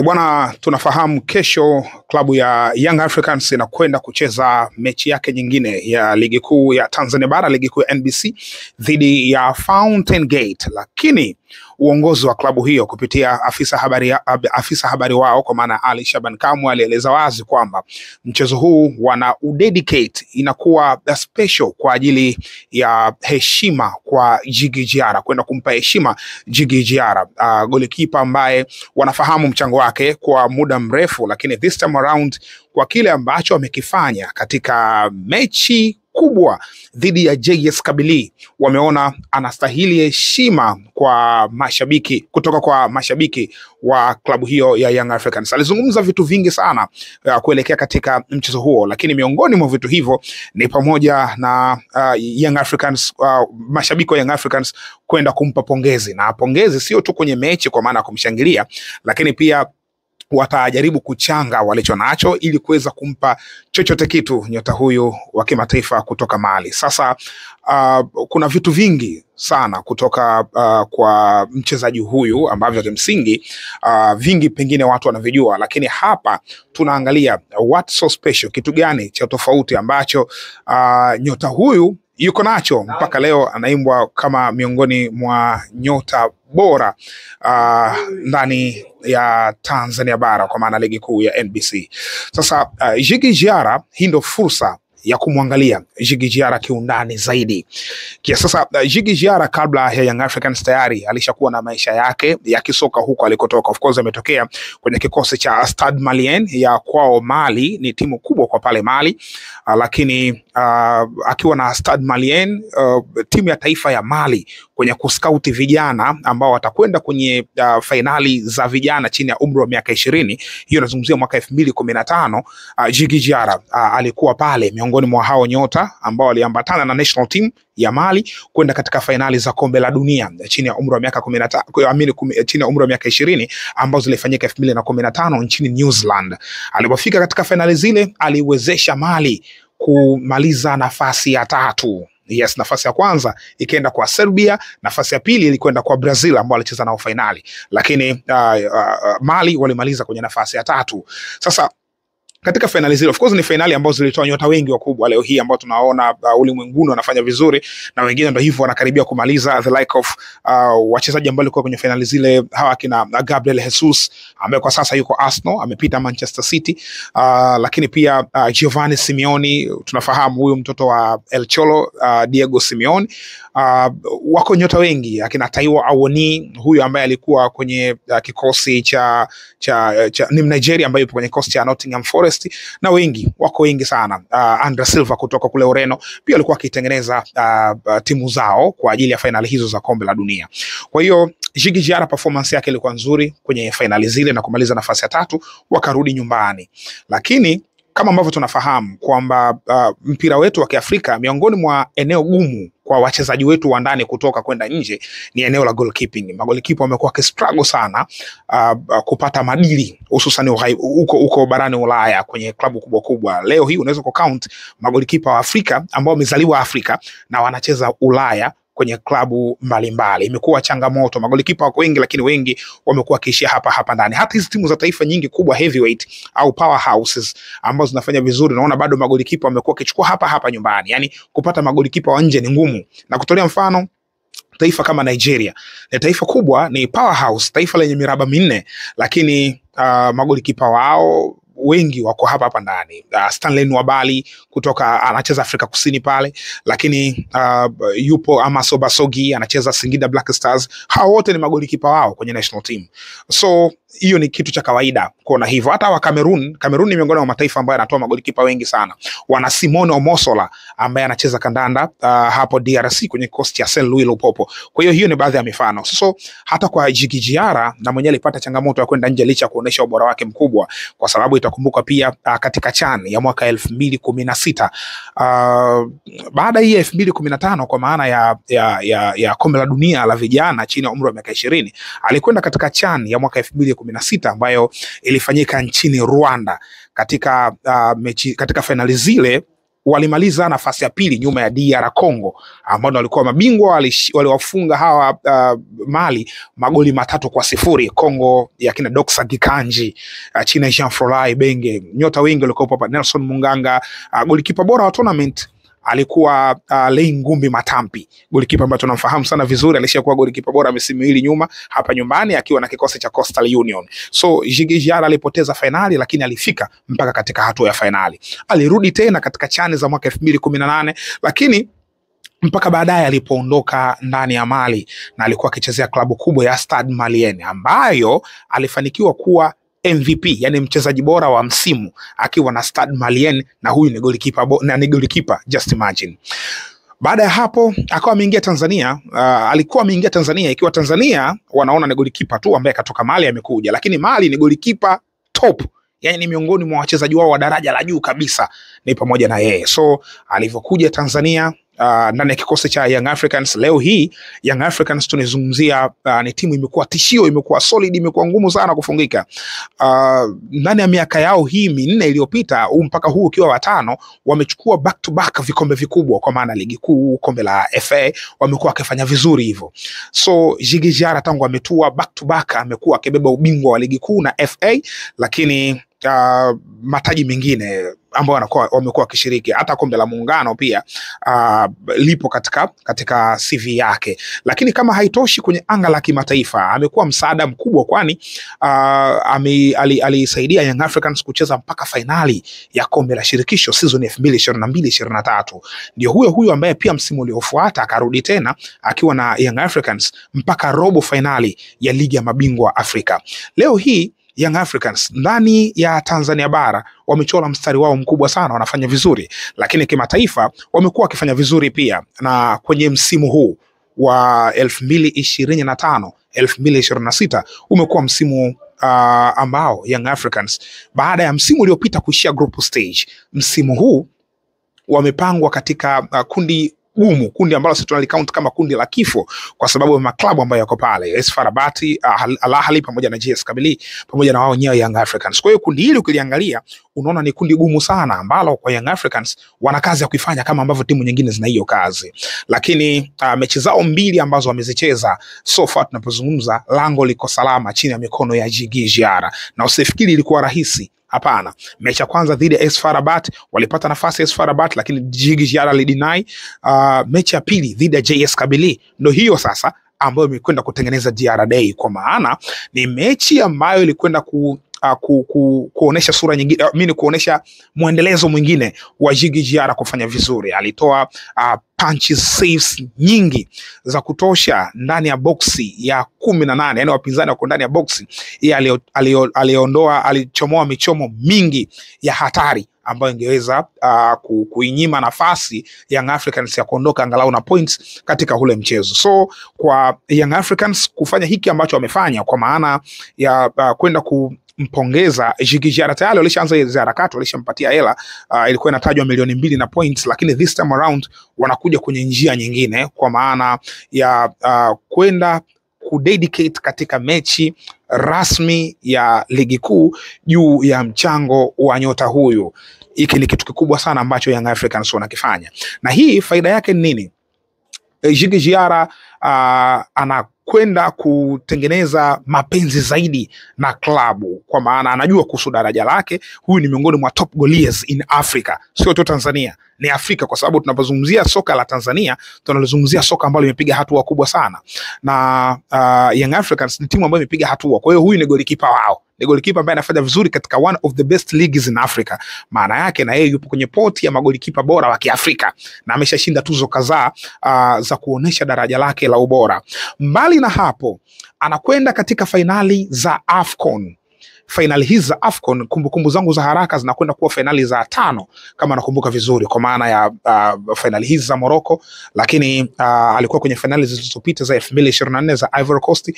Bwana, tunafahamu kesho klabu ya Young Africans inakwenda kucheza mechi yake nyingine ya ligi kuu ya Tanzania bara, ligi kuu ya NBC dhidi ya Fountain Gate, lakini uongozi wa klabu hiyo kupitia afisa habari wao kwa maana Ali Shaban Kamwe alieleza wazi kwamba mchezo huu wana udedicate, inakuwa special kwa ajili ya heshima kwa Djigui Diarra, kwenda kumpa heshima Djigui Diarra, golikipa ambaye wanafahamu mchango wake kwa muda mrefu, lakini this time around kwa kile ambacho amekifanya katika mechi kubwa dhidi ya JS Kabylie, wameona anastahili heshima kwa mashabiki, kutoka kwa mashabiki wa klabu hiyo ya Young Africans. Alizungumza vitu vingi sana kuelekea katika mchezo huo, lakini miongoni mwa vitu hivyo ni pamoja na Young Africans, mashabiki wa Young Africans kwenda kumpa pongezi, na pongezi sio tu kwenye mechi kwa maana ya kumshangilia, lakini pia watajaribu kuchanga walicho nacho ili kuweza kumpa chochote kitu nyota huyu wa kimataifa kutoka Mali. Sasa kuna vitu vingi sana kutoka kwa mchezaji huyu ambavyo kimsingi vingi pengine watu wanavijua, lakini hapa tunaangalia what so special, kitu gani cha tofauti ambacho nyota huyu yuko nacho mpaka leo anaimbwa kama miongoni mwa nyota bora ndani ya Tanzania bara kwa maana ligi kuu ya NBC. Sasa Djigui Diarra, hii ndio fursa ya kumwangalia Djigui Diarra kiundani zaidi. Sasa Djigui Diarra kabla ya Young Africans tayari alishakuwa na maisha yake ya kisoka huko alikotoka. Of course ametokea kwenye kikosi cha Stade Malien ya kwao Mali, ni timu kubwa kwa pale Mali, lakini akiwa na Stade Malien, timu ya taifa ya Mali, kwenye kuskauti vijana ambao watakwenda kwenye fainali za vijana chini ya umri wa miaka 20. Hiyo nazungumzia mwaka 2015. Djigui Diarra alikuwa pale miongoni mwa hao nyota ambao waliambatana na national team ya Mali kwenda katika fainali za kombe la dunia chini ya umri wa miaka 15, chini ya umri wa miaka 20 ambazo zilifanyika 2015 nchini New Zealand. Alipofika katika fainali zile aliwezesha Mali kumaliza nafasi ya 3. Yes, nafasi ya kwanza ikaenda kwa Serbia, nafasi ya pili ilikwenda kwa Brazil ambao walicheza nao fainali, lakini Mali walimaliza kwenye nafasi ya 3. Sasa katika finali zile, of course ni finali ambazo zilitoa nyota wengi wakubwa leo hii ambao tunaona ulimwenguni wanafanya vizuri, na wengine ndio hivyo wanakaribia kumaliza, the like of wachezaji ambao walikuwa kwenye finali zile, hawa kina Gabriel Jesus ambaye kwa sasa yuko Arsenal, amepita Manchester City, lakini pia Giovanni Simeone, tunafahamu huyu mtoto wa El Cholo, Diego Simeone, wako nyota wengi, akina Taiwo Awoni, huyu ambaye alikuwa kwenye kikosi cha ni Nigeria ambaye yupo kwenye kikosi cha Nottingham Forest, na wako wengi sana. Andre Silva kutoka kule Ureno pia alikuwa akitengeneza timu zao kwa ajili ya finali hizo za kombe la dunia. Kwa hiyo Djigui Diarra performance yake ilikuwa nzuri kwenye finali zile na kumaliza nafasi ya 3, wakarudi nyumbani. Lakini kama ambavyo tunafahamu kwamba mpira wetu wa Kiafrika, miongoni mwa eneo gumu kwa wachezaji wetu wa ndani kutoka kwenda nje ni eneo la goalkeeping. Magolikipa wamekuwa kistruggle sana kupata madili, hususan huko barani Ulaya kwenye klabu kubwa kubwa. Leo hii unaweza count magolikipa wa Afrika ambao wamezaliwa Afrika na wanacheza Ulaya kwenye klabu mbalimbali. Imekuwa changamoto, magolikipa wako wengi lakini wengi wamekuwa kiishia hapa ndani. Hata hizi timu za taifa nyingi kubwa heavyweight au powerhouses ambazo zinafanya vizuri, naona bado magolikipa wamekuwa kichukua hapa nyumbani. Yani kupata magolikipa wa nje ni ngumu. Na kutolea mfano, taifa kama Nigeria ni taifa kubwa, ni powerhouse, taifa lenye miraba 4, lakini magolikipa wao wengi wako hapa ndani. Stanley Nwabali kutoka anacheza Afrika Kusini pale, lakini yupo Amaso Basogi anacheza Singida Black Stars. Hao wote ni magolikipa wao kwenye national team. So hiyo ni kitu cha kawaida kuona hivyo. Hata wa Cameroon ni miongoni mwa mataifa ambayo yanatoa magolikipa wengi sana. Wana Simone Omosola ambaye anacheza kandanda hapo DRC kwenye kikosi cha Saint Louis Lupopo. Kwa hiyo ni baadhi ya mifano. So hata kwa Djigui Diarra na mwenyewe alipata changamoto ya kwenda nje licha kuonesha ubora wake mkubwa, kwa sababu itakumbuka pia katika CHAN ya mwaka 2016, baada ya 2015 kwa maana ya kombe la dunia la vijana chini ya umri wa miaka 20, alikwenda katika CHAN ya mwaka 2016 ambayo ilifanyika nchini Rwanda. Katika finali zile walimaliza nafasi ya pili nyuma ya DR Congo ambao walikuwa mabingwa. Waliwafunga hawa Mali magoli 3-0. Congo ya kina Doxa Gikanji, chini ya Jean Florent Benge, nyota wengi walikuwa hapa. Nelson Munganga, golikipa bora wa tournament alikuwa Lei Ngumbi Matampi, golikipa ambaye tunamfahamu sana vizuri. Alishakuwa golikipa bora misimu miwili nyuma hapa nyumbani akiwa na kikosi cha Coastal Union. So Djigui Diarra alipoteza finali, lakini alifika mpaka katika hatua ya finali. Alirudi tena katika chani za mwaka 2018, lakini mpaka baadaye alipoondoka ndani ya Mali na alikuwa akichezea klabu kubwa ya Stade Malien ambayo alifanikiwa kuwa MVP, yani mchezaji bora wa msimu akiwa na Stade Malien, na huyu ni golikipa just imagine. Baada ya hapo akawa ameingia Tanzania. Alikuwa ameingia Tanzania ikiwa Tanzania wanaona ni golikipa tu ambaye katoka Mali amekuja, lakini Mali ni golikipa top, yani ni miongoni mwa wachezaji wao wa daraja la juu kabisa, ni pamoja na yeye. So alivyokuja Tanzania ndani ya kikosi cha Young Africans, leo hii Young Africans tunazungumzia ni timu imekuwa tishio, imekuwa solid, imekuwa ngumu sana kufungika. Ndani ya miaka yao hii 4 iliyopita mpaka huu ukiwa watano, wamechukua back to back vikombe vikubwa, kwa maana ligi kuu, kombe la FA, wamekuwa wakifanya vizuri hivyo. So Djigui Diarra tangu ametua back to back amekuwa akibeba ubingwa wa ligi kuu na FA, lakini mataji mengine ambao wamekuwa wakishiriki, hata kombe la Muungano pia lipo katika CV yake. Lakini kama haitoshi, kwenye anga la kimataifa amekuwa msaada mkubwa, kwani alisaidia Young Africans kucheza mpaka finali ya kombe la shirikisho season 2022-2023. Ndio huyo ambaye pia msimu uliofuata akarudi tena akiwa na Young Africans mpaka robo finali ya ligi ya mabingwa Afrika. Leo hii Young Africans ndani ya Tanzania bara wamechora mstari wao mkubwa sana, wanafanya vizuri, lakini kimataifa wamekuwa wakifanya vizuri pia. Na kwenye msimu huu wa 2025-2026 umekuwa msimu ambao Young Africans baada ya msimu uliopita kuishia group stage, msimu huu wamepangwa katika kundi gumu, kundi ambalo sisi tunali-count kama kundi la kifo kwa sababu ya maklabu ambayo yako pale, AS FAR Rabat, Al Ahly pamoja na JS Kabylie pamoja na wao wenyewe Young Africans. Kwa hiyo kundi hili ukiliangalia unaona ni kundi gumu sana ambalo kwa Young Africans wana kazi ya kuifanya kama ambavyo timu nyingine zina hiyo kazi. Lakini mechi zao 2 ambazo wamezicheza so far tunapozungumza, lango liko salama chini ya mikono ya Djigui Diarra, na usifikiri ilikuwa rahisi. Hapana. Mechi ya kwanza dhidi ya AS FAR Rabat walipata nafasi AS FAR Rabat, lakini Djigui Diarra alideny. Mechi ya pili dhidi ya JS Kabylie ndio hiyo sasa ambayo imekwenda kutengeneza Diarra Day, kwa maana ni mechi ambayo ilikwenda kuonesha sura nyingine, kuonesha muendelezo mwingine wa Djigui Diarra kufanya vizuri. Alitoa punches, saves nyingi za kutosha ndani ya boxi ya 18, yani wapinzani wako ndani ya boxi. Yeye alichomoa michomo mingi ya hatari ambayo ingeweza kuinyima nafasi Young Africans ya kuondoka angalau na points katika ule mchezo. So kwa Young Africans kufanya hiki ambacho wamefanya, kwa maana ya kwenda kumpongeza Djigui Diarra, tayari walishaanza hizo harakati, walishampatia hela, ilikuwa inatajwa milioni 2 na points, lakini this time around wanakuja kwenye njia nyingine, kwa maana ya kwenda kudedicate katika mechi rasmi ya ligi kuu juu ya mchango wa nyota huyu. Hiki ni kitu kikubwa sana ambacho Young Africans wanakifanya, na hii faida yake ni nini? Djigui Diarra anakwenda kutengeneza mapenzi zaidi na klabu, kwa maana anajua kuhusu daraja lake. Huyu ni miongoni mwa top goalies in Africa, sio tu Tanzania, ni Afrika, kwa sababu tunapozungumzia soka la Tanzania tunalizungumzia soka ambalo limepiga hatua kubwa sana, na Young Africans ni timu ambayo imepiga hatua. Kwa hiyo huyu ni golikipa wao, ni golikipa ambaye anafanya vizuri katika one of the best leagues in Africa. Maana yake na yeye yupo kwenye poti ya magolikipa bora wa Kiafrika na ameshashinda tuzo kadhaa za kuonesha daraja lake la ubora. Mbali na hapo, anakwenda katika fainali za AFCON. Fainali hizi za AFCON, kumbukumbu zangu za haraka, zinakwenda kuwa fainali za 5 kama nakumbuka vizuri, kwa maana ya fainali hizi za Morocco, lakini alikuwa kwenye fainali zilizopita za 2024 za Ivory Coast.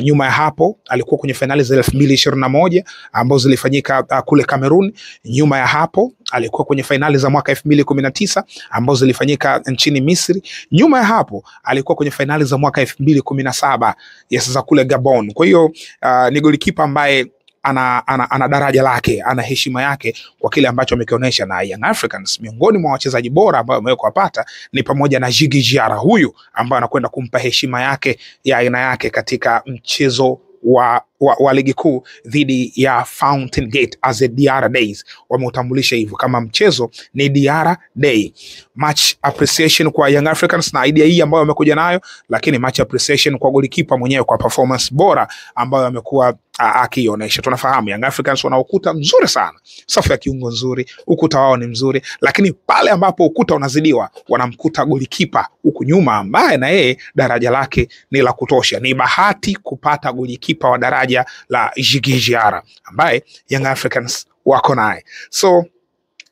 Nyuma ya hapo alikuwa kwenye fainali za 2021 ambazo zilifanyika kule Cameroon. Nyuma ya hapo alikuwa kwenye fainali za mwaka 2019 ambazo zilifanyika nchini Misri. Nyuma ya hapo alikuwa kwenye fainali za mwaka 2017 za kule Gabon. Kwa hiyo ni golikipa ambaye ana daraja lake, ana heshima yake kwa kile ambacho amekionyesha. Na Young Africans miongoni mwa wachezaji bora ambao wamewekwa pata ni pamoja na Djigui Diarra, huyu ambaye anakwenda kumpa heshima yake ya aina yake katika mchezo wa ligi kuu dhidi ya Fountain Gate as a Diarra Days. Wameutambulisha hivyo kama mchezo ni Diarra Day. Match appreciation kwa Young Africans na idea hii ambayo wamekuja nayo, lakini match appreciation kwa golikipa mwenyewe kwa performance bora ambayo amekuwa akionyesha. Tunafahamu Young Africans wana ukuta mzuri sana, safu ya kiungo nzuri, ukuta wao ni mzuri, lakini pale ambapo ukuta unazidiwa wanamkuta golikipa huku nyuma ambaye na yeye daraja lake ni la kutosha. Ni bahati kupata golikipa wa daraja la Djigui Diarra ambaye Young Africans wako naye. So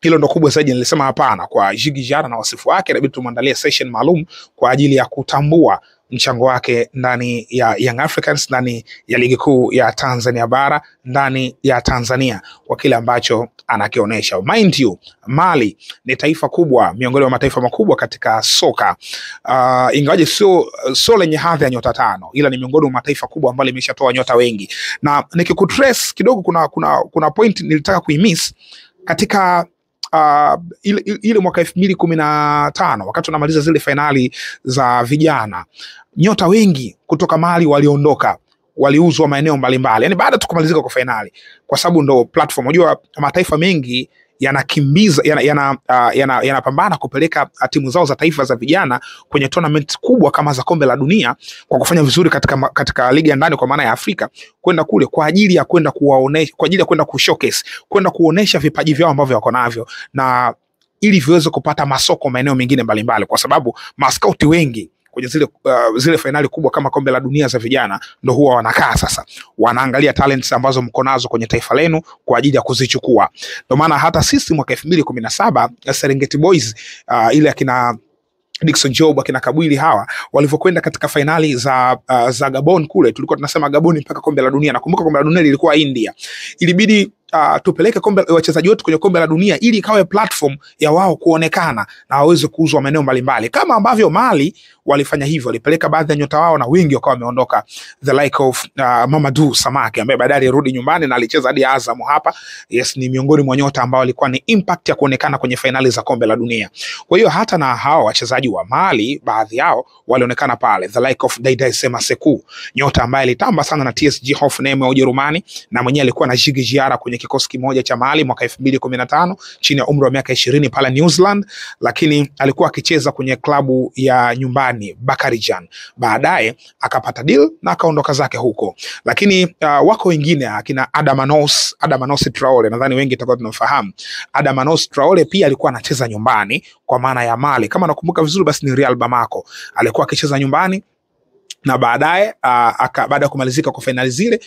hilo ndo kubwa zaidi. Nilisema hapana kwa Djigui Diarra na wasifu wake, inabidi tumwandalie session maalum kwa ajili ya kutambua mchango wake ndani ya Young Africans, ndani ya ligi kuu ya Tanzania bara, ndani ya Tanzania kwa kile ambacho anakionyesha. Mind you, Mali ni taifa kubwa miongoni mwa mataifa makubwa katika soka. Ingawaje sio lenye hadhi ya nyota 5, ila ni miongoni mwa mataifa kubwa ambayo limeshatoa nyota wengi. Na nikikutrace kidogo kuna point nilitaka kuimiss katika ile mwaka 2015 wakati tunamaliza zile finali za vijana. Nyota wengi kutoka Mali waliondoka, waliuzwa maeneo mbalimbali, yani baada tu kumalizika kwa finali, kwa sababu ndo platform. Unajua mataifa mengi yanakimbiza yanapambana kupeleka timu zao za taifa za vijana kwenye tournament kubwa kama za kombe la dunia kwa kufanya vizuri katika ligi ya ndani kwa maana ya Afrika, kwenda kule kwa ajili ya kwenda kuwaonesha, kwa ajili ya kwenda kushowcase, kwenda kuonesha vipaji vyao ambavyo wako navyo, na ili viweze kupata masoko maeneo mengine mbalimbali, kwa sababu maskauti wengi kwenye zile finali kubwa kama kombe la dunia za vijana ndo huwa wanakaa sasa, wanaangalia talents ambazo mko nazo kwenye taifa lenu kwa ajili ya kuzichukua. Ndio maana hata sisi mwaka 2017 Serengeti Boys ile akina Dickson Job, akina Kabwili hawa walivyokwenda katika finali za Gabon kule, tulikuwa tunasema Gabon mpaka kombe la dunia. Nakumbuka kombe la dunia lilikuwa India, ilibidi tupeleke wachezaji wetu kwenye kombe la dunia ili ikawe platform ya wao kuonekana na waweze kuuzwa maeneo mbalimbali, kama ambavyo Mali walifanya hivyo. Walipeleka baadhi ya nyota wao na wengi wakawa wameondoka, the like of Mamadou Samake ambaye baadaye alirudi nyumbani na alicheza hadi Azam hapa. Yes, ni miongoni mwa nyota ambao walikuwa ni impact ya kuonekana kwenye finali za kombe la dunia. Kwa hiyo hata na hao wachezaji wa Mali baadhi yao walionekana pale, the like of Daidai Sema Sekou, nyota ambaye alitamba sana na TSG Hoffenheim ya Ujerumani, na mwenyewe alikuwa na Djigui Diarra kwenye kikosi kimoja cha Mali mwaka 2015 chini ya umri wa miaka 20 pale New Zealand, lakini alikuwa akicheza kwenye klabu ya nyumbani Bakarijan. Baadaye akapata deal na akaondoka zake huko. Lakini wako wengine akina Adamanos Traore, nadhani wengi tutakuwa tunafahamu. Adamanos Traore pia alikuwa anacheza nyumbani kwa maana ya Mali, kama nakumbuka vizuri basi ni Real Bamako. Alikuwa akicheza nyumbani na baadaye baada ya kumalizika kwa finali zile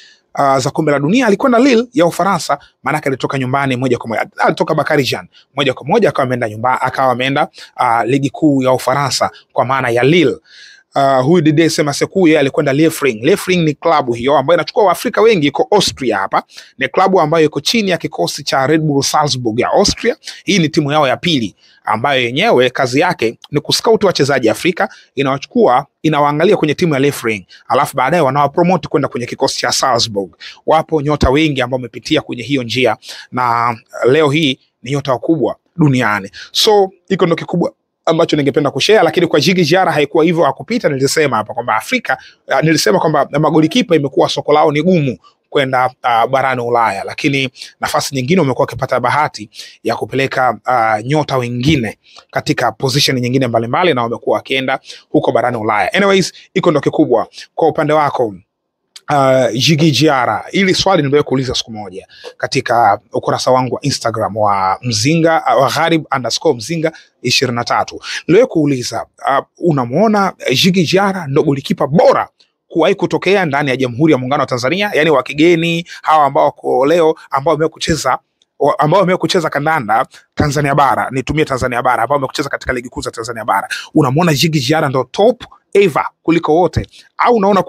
za kombe la dunia alikwenda Lille ya Ufaransa, maana alitoka nyumbani moja kwa moja, alitoka Bakarijan moja kwa moja akawa ameenda nyumbani, akawa ameenda ligi kuu ya Ufaransa kwa maana ya Lille. Huyu Daidai Sema Sekou yeye alikwenda Lefring. Lefring ni klabu hiyo ambayo inachukua Waafrika wengi, iko Austria hapa. Ni klabu ambayo iko chini ya kikosi cha Red Bull Salzburg ya Austria. Hii ni timu yao ya pili ambayo yenyewe kazi yake ni kuscout wachezaji Afrika, inawachukua, inawaangalia kwenye timu ya Lefring, alafu baadaye wanawapromote kwenda kwenye kikosi cha Salzburg. Wapo nyota wengi ambao wamepitia kwenye hiyo njia na leo hii ni nyota wakubwa duniani. So iko ndo kikubwa ambacho ningependa kushare. Lakini kwa Djigui Diarra haikuwa hivyo akupita. Nilisema hapa kwamba Afrika, nilisema kwamba magolikipa imekuwa soko lao ni gumu kwenda barani Ulaya, lakini nafasi nyingine umekuwa ukipata bahati ya kupeleka nyota wengine katika position nyingine mbalimbali na wamekuwa wakienda huko barani Ulaya. Anyways, iko ndo kikubwa kwa upande wako. Djigui Diarra, ili swali nimewahi kuuliza siku moja katika ukurasa wangu wa Instagram wa Mzinga wa Gharib_Mzinga 23. Niliwahi kuuliza unamuona Djigui Diarra ndo golikipa bora kuwahi kutokea ndani ya Jamhuri ya Muungano wa Tanzania, yani wa kigeni hawa ambao wako leo, ambao wamekucheza kandanda Tanzania bara, nitumie Tanzania bara, ambao wamekucheza katika ligi kuu za Tanzania bara, unamuona Djigui Diarra ndo top ever kuliko wote, au unaona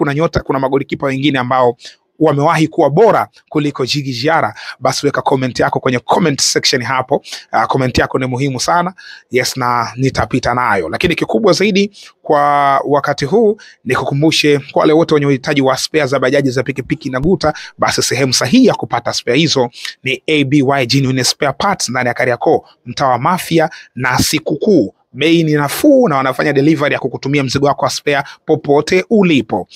kuna magolikipa wengine ambao wamewahi kuwa bora kuliko Djigui Diarra, basi weka comment yako kwenye comment section hapo. Comment yako ni muhimu sana. Yes, na nitapita nayo. Lakini kikubwa zaidi kwa wakati huu ni kukumbushe kwa wale wote wenye uhitaji wa spare za bajaji, za pikipiki na guta, basi sehemu sahihi ya kupata spare hizo ni ABY Genuine Spare Parts ndani ya Kariakoo, mtaa wa Mafia na Sikukuu. Bei ni nafuu na wanafanya delivery ya kukutumia mzigo wako wa spare popote ulipo.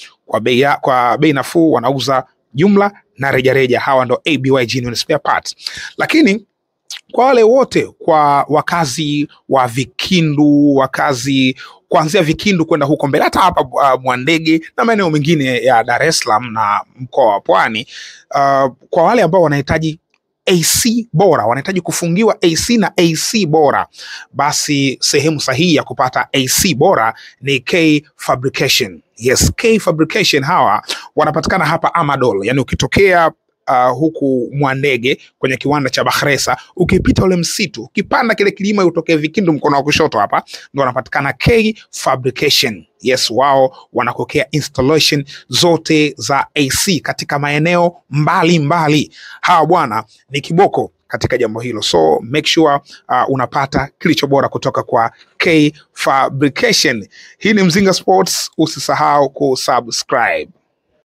Kwa bei nafuu wanauza jumla na rejareja. Hawa ndo ABY Genuine Spare Parts. Lakini kwa wale wote, kwa wakazi wa Vikindu, wakazi kuanzia Vikindu kwenda huko mbele, hata hapa Mwandege na maeneo mengine ya Dar es Salaam na mkoa wa Pwani, kwa wale ambao wanahitaji AC bora, wanahitaji kufungiwa AC na AC bora, basi sehemu sahihi ya kupata AC bora ni K Fabrication. Yes, K Fabrication hawa wanapatikana hapa Amadol. Yani ukitokea huku Mwandege kwenye kiwanda cha Bakhresa, ukipita ule msitu, ukipanda kile kilima utokee Vikindu mkono wa kushoto, hapa ndio wanapatikana K Fabrication. Yes, wao wanakokea installation zote za AC katika maeneo mbali. Hawa bwana ni kiboko katika jambo hilo. So make sure unapata kilicho bora kutoka kwa K Fabrication. Hii ni Mzinga Sports, usisahau kusubscribe.